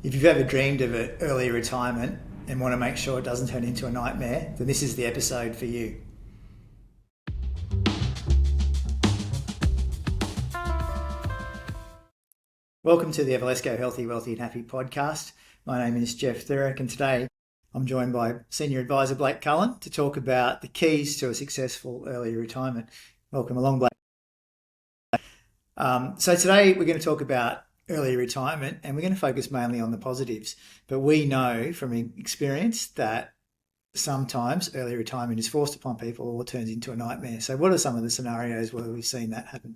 If you've ever dreamed of an early retirement and want to make sure it doesn't turn into a nightmare, then this is the episode for you. Welcome to the Evalesco Healthy, Wealthy and Happy podcast. My name is Jeff Thurecht, and today I'm joined by Senior Advisor Blake Cullen to talk about the keys to a successful early retirement. Welcome along, Blake. So today we're going to talk about early retirement, and we're going to focus mainly on the positives. But we know from experience that sometimes early retirement is forced upon people or turns into a nightmare. So what are some of the scenarios where we've seen that happen?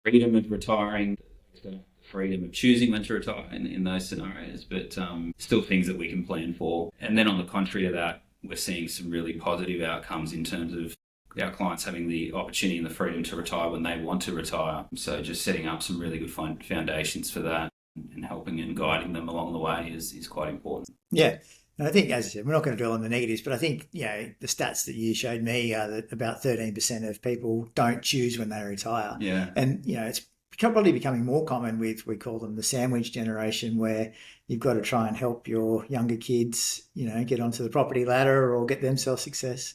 Freedom of retiring, the freedom of choosing when to retire in those scenarios, but still things that we can plan for. And then on the contrary to that, we're seeing some really positive outcomes in terms of our clients having the opportunity and the freedom to retire when they want to retire. So just setting up some really good foundations for that and helping and guiding them along the way is quite important. Yeah. And I think, as I said, we're not going to dwell on the negatives, but I think, the stats that you showed me are that about 13% of people don't choose when they retire. Yeah. And, it's probably becoming more common we call them the sandwich generation, where you've got to try and help your younger kids, get onto the property ladder or get themselves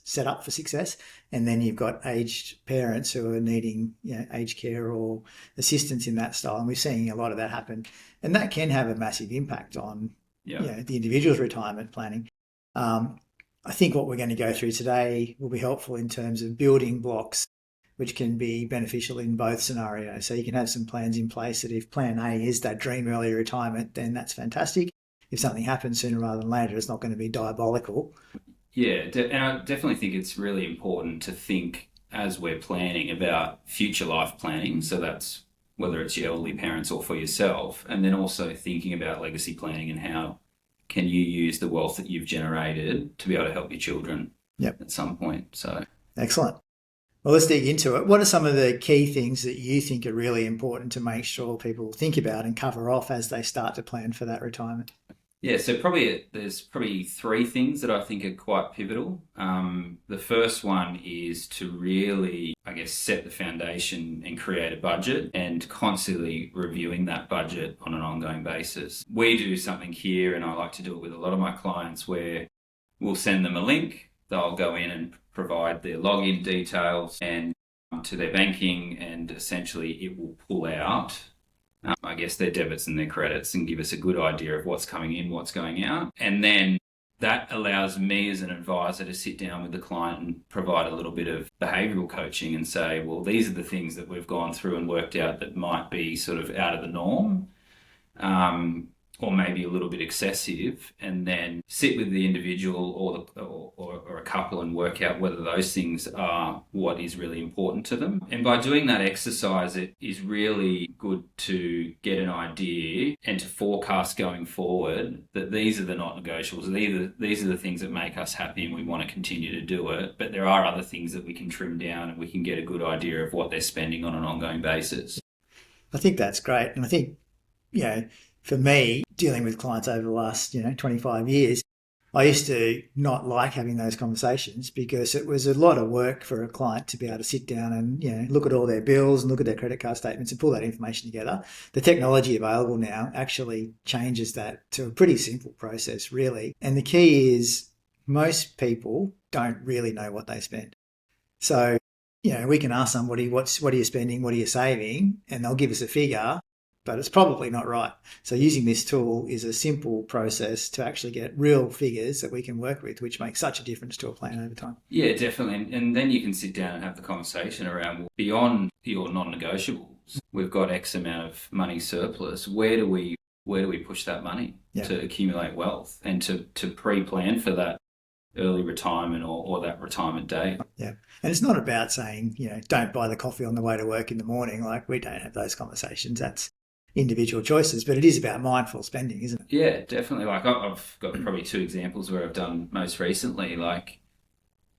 set up for success. And then you've got aged parents who are needing, aged care or assistance in that style. And we're seeing a lot of that happen. And that can have a massive impact on the individual's retirement planning. I think what we're going to go through today will be helpful in terms of building blocks, which can be beneficial in both scenarios. So you can have some plans in place that if plan A is that dream early retirement, then that's fantastic. If something happens sooner rather than later, it's not going to be diabolical. Yeah, and I definitely think it's really important to think as we're planning about future life planning. So that's whether it's your elderly parents or for yourself, and then also thinking about legacy planning and how can you use the wealth that you've generated to be able to help your children at some point. So excellent. Well, let's dig into it. What are some of the key things that you think are really important to make sure people think about and cover off as they start to plan for that retirement? Yeah, so there's probably three things that I think are quite pivotal. The first one is to really, set the foundation and create a budget and constantly reviewing that budget on an ongoing basis. We do something here, and I like to do it with a lot of my clients, where we'll send them a link. They'll go in and provide their login details and to their banking, and essentially it will pull out their debits and their credits and give us a good idea of what's coming in, what's going out. And then that allows me as an advisor to sit down with the client and provide a little bit of behavioural coaching and say, well, these are the things that we've gone through and worked out that might be sort of out of the norm, or maybe a little bit excessive, and then sit with the individual or a couple and work out whether those things are what is really important to them. And by doing that exercise, it is really good to get an idea and to forecast going forward that these are the not negotiables. These are the things that make us happy and we want to continue to do it. But there are other things that we can trim down and we can get a good idea of what they're spending on an ongoing basis. I think that's great. And I think, for me, dealing with clients over the last, 25 years, I used to not like having those conversations because it was a lot of work for a client to be able to sit down and, look at all their bills and look at their credit card statements and pull that information together. The technology available now actually changes that to a pretty simple process, really. And the key is most people don't really know what they spend. So, we can ask somebody, what are you spending? What are you saving? And they'll give us a figure, but it's probably not right. So using this tool is a simple process to actually get real figures that we can work with, which makes such a difference to a plan over time. Yeah, definitely. And then you can sit down and have the conversation around, well, beyond your non-negotiables, we've got X amount of money surplus. Where do we push that money to accumulate wealth and to pre-plan for that early retirement or that retirement day? Yeah. And it's not about saying, don't buy the coffee on the way to work in the morning. Like, we don't have those conversations. That's individual choices, but it is about mindful spending, isn't it? Yeah, definitely. Like, I've got probably two examples where I've done most recently. Like,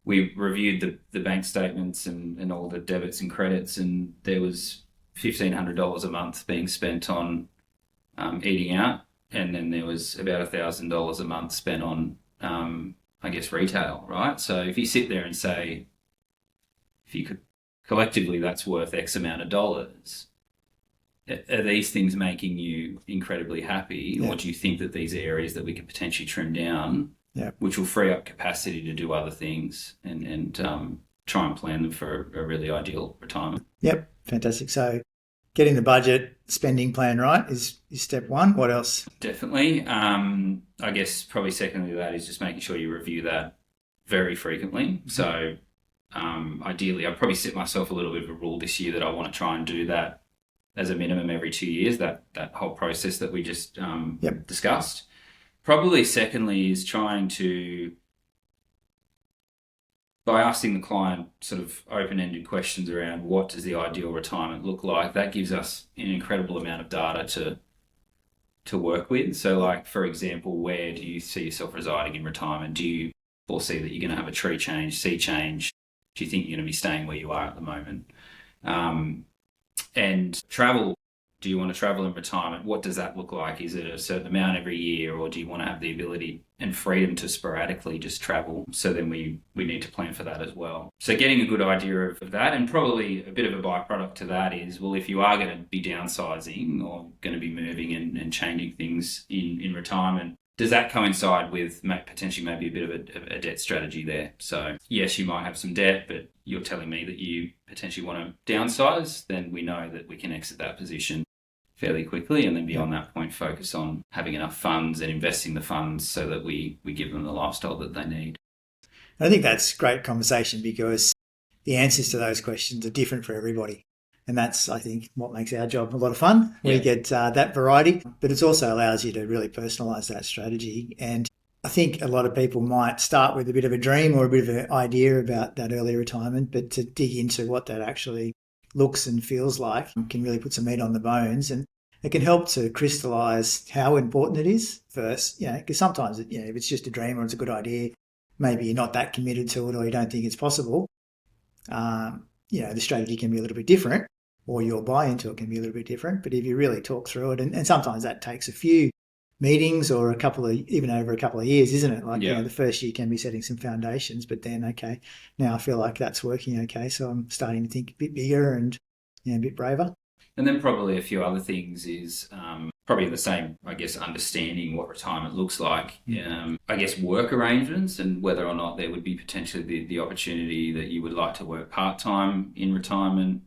we reviewed the bank statements and all the debits and credits, and there was $1,500 a month being spent on eating out, and then there was about $1,000 a month spent on, I guess, retail, right? So if you sit there and say, if you could collectively, that's worth X amount of dollars. Are these things making you incredibly happy, or do you think that these are areas that we could potentially trim down, which will free up capacity to do other things and try and plan them for a really ideal retirement? Yep, fantastic. So getting the budget spending plan right is step one. What else? Definitely. I guess probably secondly to that is just making sure you review that very frequently. So ideally, I'd probably set myself a little bit of a rule this year that I want to try and do that as a minimum every 2 years, that whole process that we just discussed. Probably secondly is trying to, by asking the client sort of open-ended questions around what does the ideal retirement look like, that gives us an incredible amount of data to work with. So like, for example, where do you see yourself residing in retirement? Do you foresee that you're going to have a tree change, sea change? Do you think you're going to be staying where you are at the moment? And travel, do you want to travel in retirement? What does that look like? Is it a certain amount every year, or do you want to have the ability and freedom to sporadically just travel? So then we need to plan for that as well. So getting a good idea of that, and probably a bit of a byproduct to that is, well, if you are going to be downsizing or going to be moving and changing things in retirement, does that coincide with potentially maybe a bit of a debt strategy there? So yes, you might have some debt, but you're telling me that you potentially want to downsize, then we know that we can exit that position fairly quickly, and then beyond that point focus on having enough funds and investing the funds so that we give them the lifestyle that they need. I think that's great conversation, because the answers to those questions are different for everybody. And that's, I think, what makes our job a lot of fun. We get that variety, but it also allows you to really personalise that strategy. And I think a lot of people might start with a bit of a dream or a bit of an idea about that early retirement, but to dig into what that actually looks and feels like can really put some meat on the bones, and it can help to crystallise how important it is first, because sometimes, if it's just a dream or it's a good idea, maybe you're not that committed to it or you don't think it's possible. The strategy can be a little bit different, or your buy into it can be a little bit different. But if you really talk through it, and sometimes that takes a few meetings or even over a couple of years, isn't it? Like, the first year can be setting some foundations, but then, okay, now I feel like that's working okay, so I'm starting to think a bit bigger and a bit braver. And then probably a few other things is probably the same, I guess, understanding what retirement looks like. I guess work arrangements, and whether or not there would be potentially the opportunity that you would like to work part-time in retirement.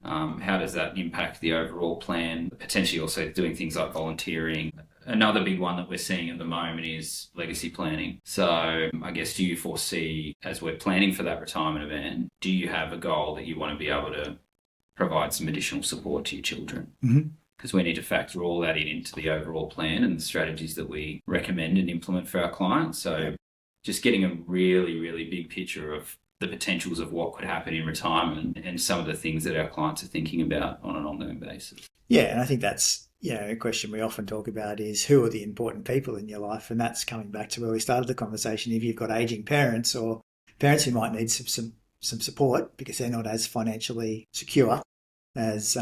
How does that impact the overall plan? Potentially also doing things like volunteering. Another big one that we're seeing at the moment is legacy planning. So I guess, do you foresee, as we're planning for that retirement event, do you have a goal that you want to be able to provide some additional support to your children? Because we need to factor all that into the overall plan and the strategies that we recommend and implement for our clients. So just getting a really, really big picture of the potentials of what could happen in retirement and some of the things that our clients are thinking about on an ongoing basis. Yeah, and I think that's a question we often talk about is, who are the important people in your life? And that's coming back to where we started the conversation. If you've got aging parents or parents who might need some support because they're not as financially secure as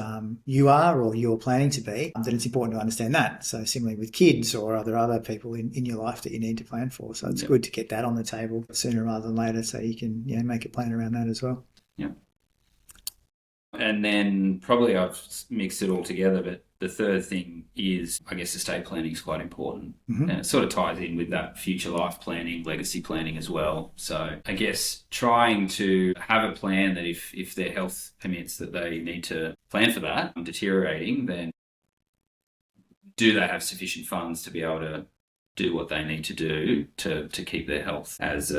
you are or you're planning to be, then it's important to understand that. So similarly with kids or other people in your life that you need to plan for. So it's good to get that on the table sooner rather than later, so you can make a plan around that as well. Yeah. And then probably I've mixed it all together, but the third thing is, I guess, estate planning is quite important. And it sort of ties in with that future life planning, legacy planning as well. So I guess trying to have a plan that if their health permits that they need to plan for that deteriorating, then do they have sufficient funds to be able to do what they need to do to keep their health as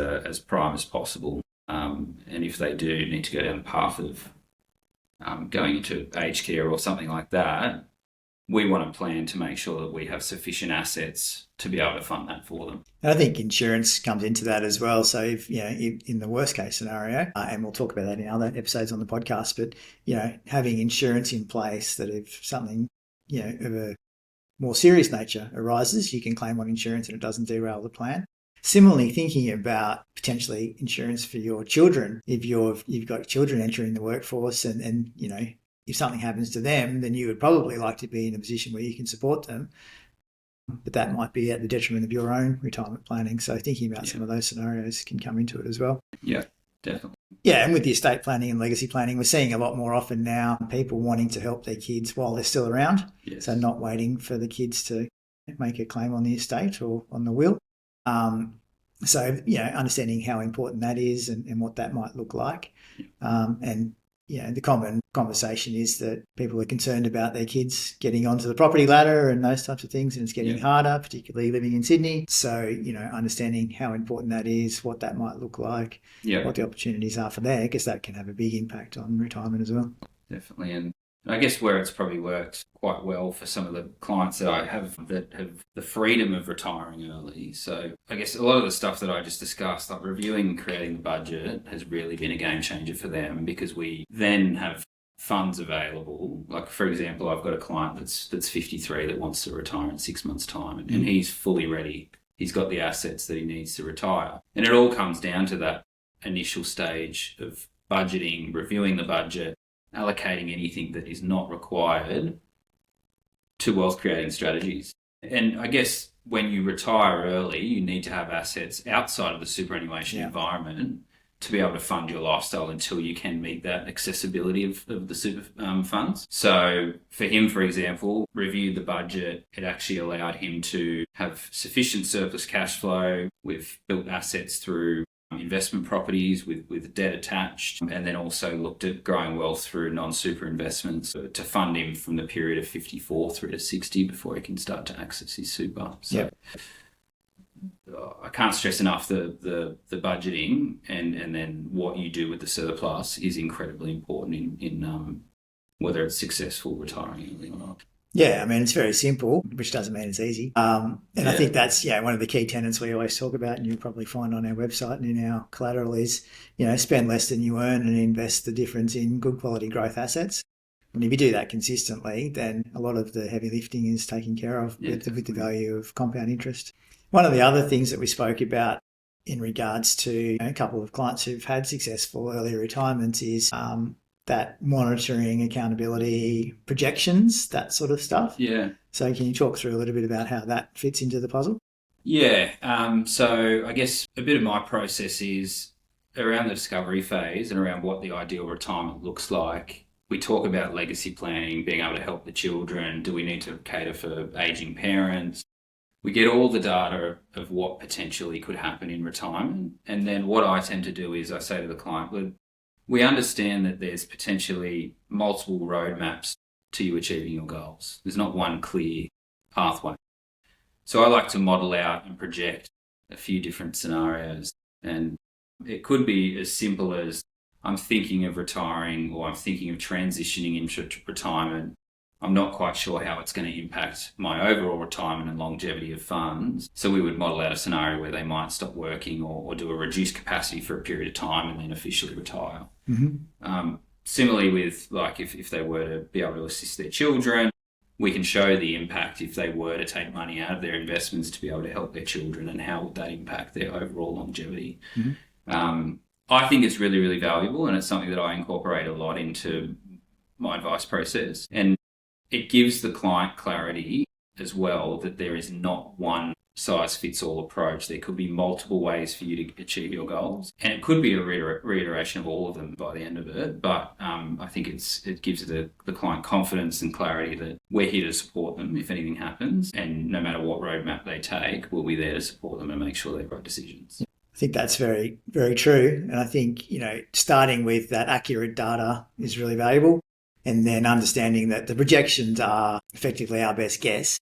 prime as possible? And if they do need to go down the path of going into aged care or something like that, we want to plan to make sure that we have sufficient assets to be able to fund that for them. And I think insurance comes into that as well. So if, in the worst case scenario, and we'll talk about that in other episodes on the podcast, but, having insurance in place that if something, of a more serious nature arises, you can claim on insurance and it doesn't derail the plan. Similarly, thinking about potentially insurance for your children. If you've got children entering the workforce and if something happens to them, then you would probably like to be in a position where you can support them. But that might be at the detriment of your own retirement planning. So thinking about some of those scenarios can come into it as well. Yeah, definitely. Yeah, and with the estate planning and legacy planning, we're seeing a lot more often now people wanting to help their kids while they're still around. Yes. So not waiting for the kids to make a claim on the estate or on the will. So, understanding how important that is and what that might look like. And the common conversation is that people are concerned about their kids getting onto the property ladder and those types of things, and it's getting harder, particularly living in Sydney. So, understanding how important that is, what that might look like, what the opportunities are for there, because that can have a big impact on retirement as well. Definitely. And I guess where it's probably worked quite well for some of the clients that I have that have the freedom of retiring early. So I guess a lot of the stuff that I just discussed, like reviewing and creating the budget, has really been a game changer for them, because we then have funds available. Like, for example, I've got a client that's 53 that wants to retire in 6 months' time, and he's fully ready. He's got the assets that he needs to retire. And it all comes down to that initial stage of budgeting, reviewing the budget, allocating anything that is not required to wealth creating strategies. And I guess when you retire early, you need to have assets outside of the superannuation environment to be able to fund your lifestyle until you can meet that accessibility of the super funds. So for him, for example, reviewed the budget. It actually allowed him to have sufficient surplus cash flow. We've built assets through investment properties with debt attached, and then also looked at growing wealth through non-super investments to fund him from the period of 54 through to 60 before he can start to access his super. So I can't stress enough the budgeting and then what you do with the surplus is incredibly important in whether it's successful retiring early or not. Yeah, I mean, it's very simple, which doesn't mean it's easy. I think that's one of the key tenets we always talk about, and you'll probably find on our website and in our collateral is, spend less than you earn and invest the difference in good quality growth assets. And if you do that consistently, then a lot of the heavy lifting is taken care of with the value of compound interest. One of the other things that we spoke about in regards to a couple of clients who've had successful early retirements is that monitoring, accountability, projections, that sort of stuff. Yeah. So can you talk through a little bit about how that fits into the puzzle? Yeah. So I guess a bit of my process is around the discovery phase and around what the ideal retirement looks like. We talk about legacy planning, being able to help the children. Do we need to cater for aging parents? We get all the data of what potentially could happen in retirement. And then what I tend to do is I say to the client, we understand that there's potentially multiple roadmaps to you achieving your goals. There's not one clear pathway. So I like to model out and project a few different scenarios. And it could be as simple as I'm thinking of retiring or I'm thinking of transitioning into retirement. I'm not quite sure how it's going to impact my overall retirement and longevity of funds. So we would model out a scenario where they might stop working or do a reduced capacity for a period of time and then officially retire. Mm-hmm. Similarly with if they were to be able to assist their children, we can show the impact if they were to take money out of their investments to be able to help their children and how would that impact their overall longevity. Mm-hmm. I think it's really, really valuable, and it's something that I incorporate a lot into my advice process. And it gives the client clarity as well that there is not one size fits all approach. There could be multiple ways for you to achieve your goals, and it could be a reiteration of all of them by the end of it. But I think it gives the client confidence and clarity that we're here to support them if anything happens, and no matter what roadmap they take, we'll be there to support them and make sure they make right decisions. I think that's very, very true. And I think, starting with that accurate data is really valuable. And then understanding that the projections are effectively our best guess,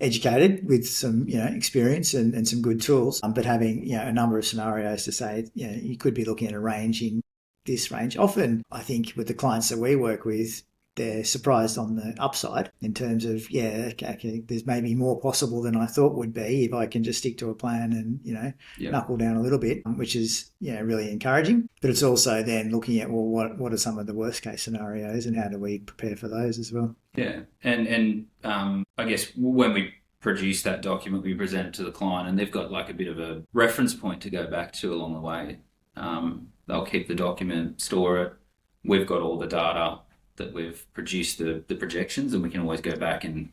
educated with some, experience and some good tools, but having, a number of scenarios to say, you could be looking at a range in this range. Often, I think with the clients that we work with, they're surprised on the upside in terms of, okay, there's maybe more possible than I thought would be if I can just stick to a plan and, knuckle down a little bit, which is, really encouraging. But it's also then looking at, what are some of the worst case scenarios and how do we prepare for those as well? Yeah. And I guess when we produce that document, we present it to the client, and they've got like a bit of a reference point to go back to along the way. They'll keep the document, store it. We've got all the data that we've produced, the projections, and we can always go back, and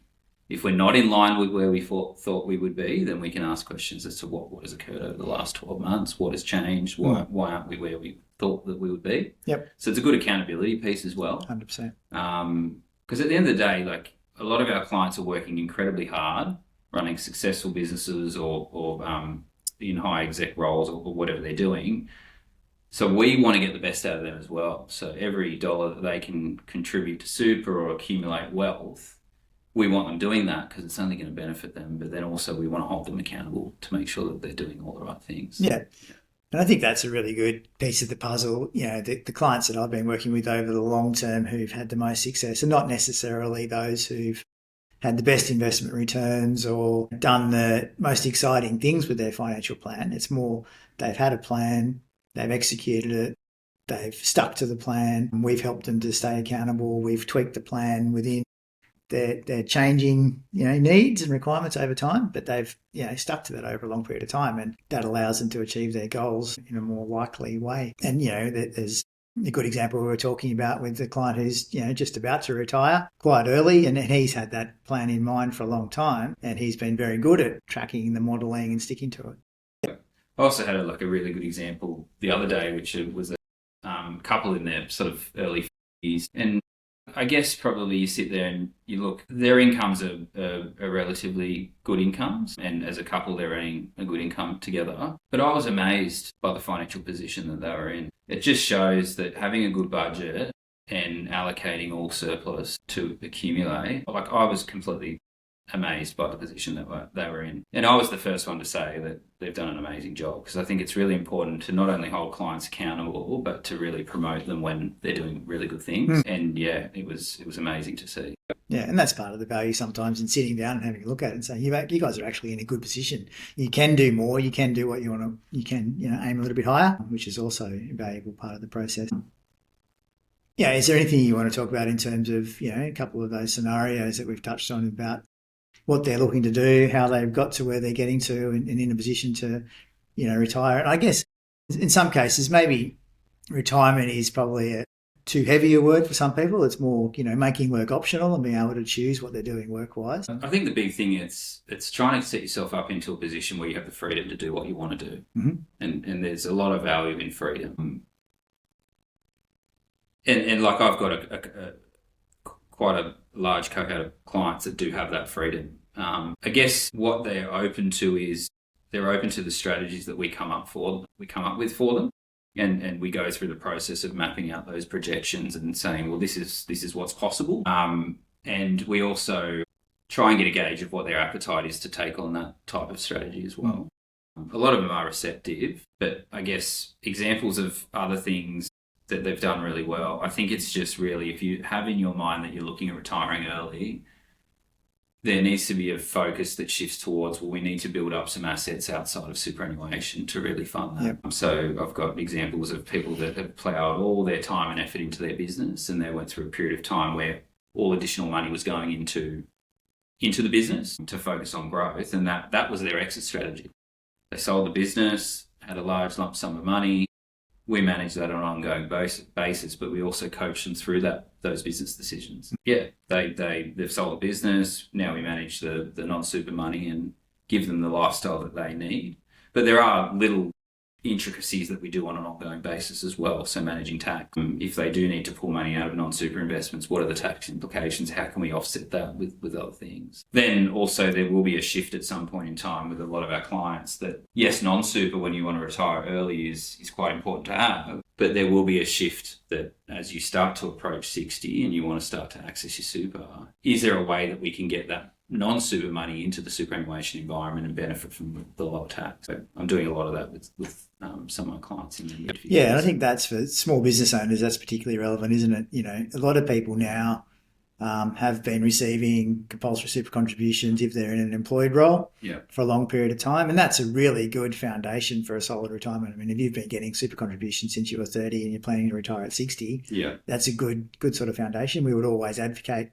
if we're not in line with where we thought we would be, then we can ask questions as to what has occurred over the last 12 months, what has changed, why aren't we where we thought that we would be. Yep. So it's a good accountability piece as well. 100%. Because at the end of the day, like, a lot of our clients are working incredibly hard, running successful businesses or in high exec roles or whatever they're doing. So we want to get the best out of them as well. So every dollar that they can contribute to super or accumulate wealth, we want them doing that because it's only going to benefit them. But then also we want to hold them accountable to make sure that they're doing all the right things. Yeah. And I think that's a really good piece of the puzzle. You know, the clients that I've been working with over the long term who've had the most success are not necessarily those who've had the best investment returns or done the most exciting things with their financial plan. It's more they've had a plan, they've executed it, they've stuck to the plan, and we've helped them to stay accountable. We've tweaked the plan within their changing, needs and requirements over time, but they've, stuck to that over a long period of time, and that allows them to achieve their goals in a more likely way. And, there's a good example we were talking about with the client who's, just about to retire quite early, and he's had that plan in mind for a long time, and he's been very good at tracking the modelling and sticking to it. I also had a really good example the other day, which was a couple in their sort of early 50s, and I guess probably you sit there and you look, their incomes are relatively good incomes, and as a couple they're earning a good income together. But I was amazed by the financial position that they were in. It just shows that having a good budget and allocating all surplus to accumulate, I was completely amazed by the position that they were in. And I was the first one to say that they've done an amazing job, because I think it's really important to not only hold clients accountable, but to really promote them when they're doing really good things. And yeah, it was amazing to see. Yeah, and that's part of the value sometimes in sitting down and having a look at it and saying, you guys are actually in a good position. You can do more, you can do what you want to, you can, aim a little bit higher, which is also a valuable part of the process. Yeah, is there anything you want to talk about in terms of, a couple of those scenarios that we've touched on about what they're looking to do, how they've got to where they're getting to and in a position to, retire? And I guess in some cases, maybe retirement is probably too heavy a word for some people. It's more, making work optional and being able to choose what they're doing work-wise. I think the big thing is it's trying to set yourself up into a position where you have the freedom to do what you want to do. Mm-hmm. And there's a lot of value in freedom. And I've got quite a large cohort of clients that do have that freedom. I guess what they're open to is they're open to the strategies that we come up with for them, and we go through the process of mapping out those projections and saying, well, this is what's possible. And we also try and get a gauge of what their appetite is to take on that type of strategy as well. A lot of them are receptive, but I guess examples of other things that they've done really well, I think it's just really, if you have in your mind that you're looking at retiring early, there needs to be a focus that shifts towards, well, we need to build up some assets outside of superannuation to really fund that. Yep. So I've got examples of people that have ploughed all their time and effort into their business, and they went through a period of time where all additional money was going into the business to focus on growth, and that was their exit strategy. They sold the business, had a large lump sum of money. We manage that on an ongoing basis, but we also coach them through those business decisions. Yeah, they've sold a business. Now we manage the non-super money and give them the lifestyle that they need. But there are little intricacies that we do on an ongoing basis as well. So managing tax. If they do need to pull money out of non-super investments, what are the tax implications? How can we offset that with other things? Then also there will be a shift at some point in time with a lot of our clients that, yes, non-super when you want to retire early is quite important to have, but there will be a shift that as you start to approach 60 and you want to start to access your super, is there a way that we can get that non-super money into the superannuation environment and benefit from the lower tax? So I'm doing a lot of that with some of my clients in the mid-50s. Yeah, and I think that's for small business owners, that's particularly relevant, isn't it? A lot of people now have been receiving compulsory super contributions if they're in an employed role for a long period of time, and that's a really good foundation for a solid retirement. I mean, if you've been getting super contributions since you were 30 and you're planning to retire at 60, that's a good sort of foundation. We would always advocate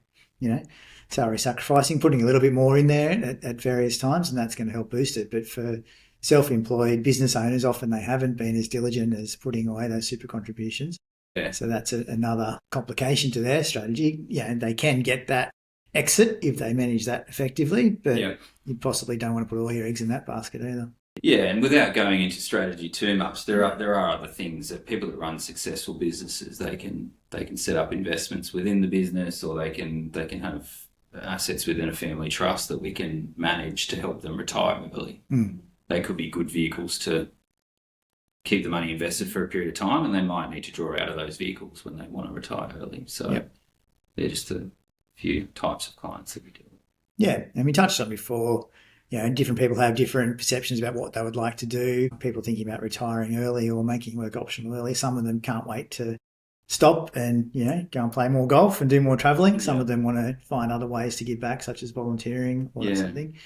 salary sacrificing, putting a little bit more in there at various times, and that's going to help boost it. But for self-employed business owners, often they haven't been as diligent as putting away those super contributions. Yeah. So that's another complication to their strategy. And they can get that exit if they manage that effectively, but you possibly don't want to put all your eggs in that basket either. Yeah, and without going into strategy too much, there are other things that people that run successful businesses, they can set up investments within the business, or they can have assets within a family trust that we can manage to help them retire early. They could be good vehicles to keep the money invested for a period of time, and they might need to draw out of those vehicles when they want to retire early. So they're just a few types of clients that we deal with. Yeah, and we touched on before, different people have different perceptions about what they would like to do. People thinking about retiring early or making work optional early. Some of them can't wait to stop and, go and play more golf and do more travelling. Some of them want to find other ways to give back, such as volunteering or something.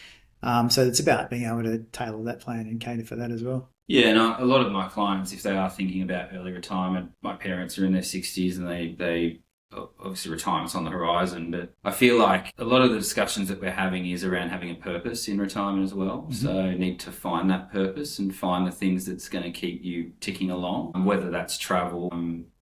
So it's about being able to tailor that plan and cater for that as well. Yeah, and a lot of my clients, if they are thinking about early retirement, my parents are in their 60s and they obviously retirement's on the horizon, but I feel like a lot of the discussions that we're having is around having a purpose in retirement as well. Mm-hmm. So you need to find that purpose and find the things that's going to keep you ticking along, whether that's travel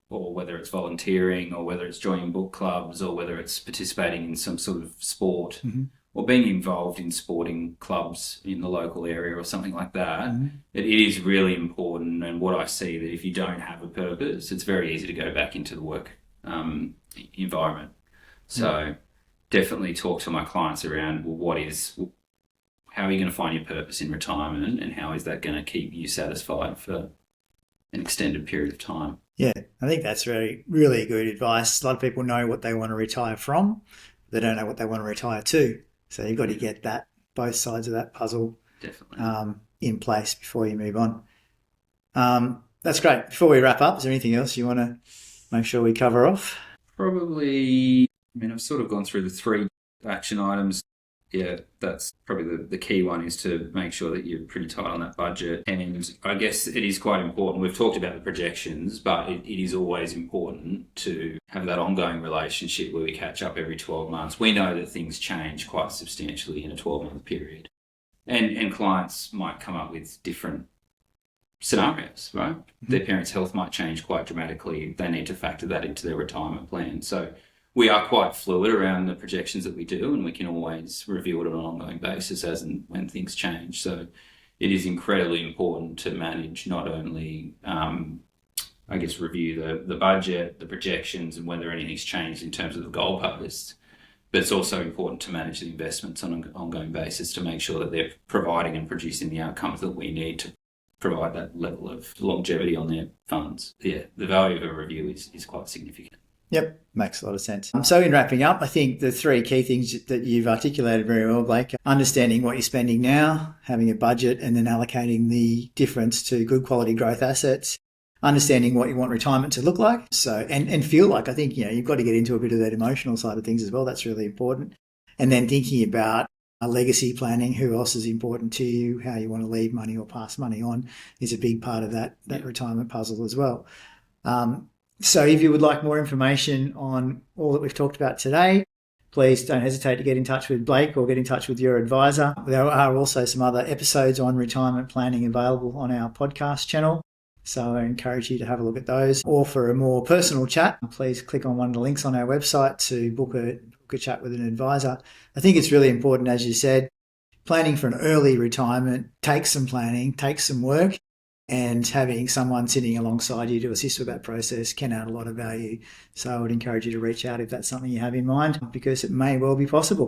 or whether it's volunteering or whether it's joining book clubs or whether it's participating in some sort of sport. Mm-hmm. Or being involved in sporting clubs in the local area or something like that. Mm-hmm. It is really important, and what I see that if you don't have a purpose, it's very easy to go back into the work environment. So definitely talk to my clients around, how are you going to find your purpose in retirement, and how is that going to keep you satisfied for an extended period of time? Yeah, I think that's really good advice. A lot of people know what they want to retire from, they don't know what they want to retire to. So you've got to get that, both sides of that puzzle in place before you move on. That's great. Before we wrap up, is there anything else you want to make sure we cover off? Probably, I've sort of gone through the 3 action items. Yeah, that's probably the key one, is to make sure that you're pretty tight on that budget. And I guess it is quite important. We've talked about the projections, but it is always important to have that ongoing relationship where we catch up every 12 months. We know that things change quite substantially in a 12-month period. And clients might come up with different scenarios, right? Mm-hmm. Their parents' health might change quite dramatically. They need to factor that into their retirement plan. So we are quite fluid around the projections that we do, and we can always review it on an ongoing basis as and when things change. So it is incredibly important to manage not only, review the budget, the projections, and whether anything's changed in terms of the goalposts, but it's also important to manage the investments on an ongoing basis to make sure that they're providing and producing the outcomes that we need to provide that level of longevity on their funds. Yeah, the value of a review is quite significant. Yep, makes a lot of sense. So in wrapping up, I think the 3 key things that you've articulated very well, Blake: understanding what you're spending now, having a budget, and then allocating the difference to good quality growth assets, understanding what you want retirement to look like and feel like. I think, you've got to get into a bit of that emotional side of things as well. That's really important. And then thinking about legacy planning, who else is important to you, how you want to leave money or pass money on is a big part of that retirement puzzle as well. So if you would like more information on all that we've talked about today, please don't hesitate to get in touch with Blake or get in touch with your advisor. There are also some other episodes on retirement planning available on our podcast channel, so I encourage you to have a look at those. Or for a more personal chat, please click on one of the links on our website to book a chat with an advisor. I think it's really important, as you said, planning for an early retirement takes some planning, takes some work, and having someone sitting alongside you to assist with that process can add a lot of value. So I would encourage you to reach out if that's something you have in mind, because it may well be possible.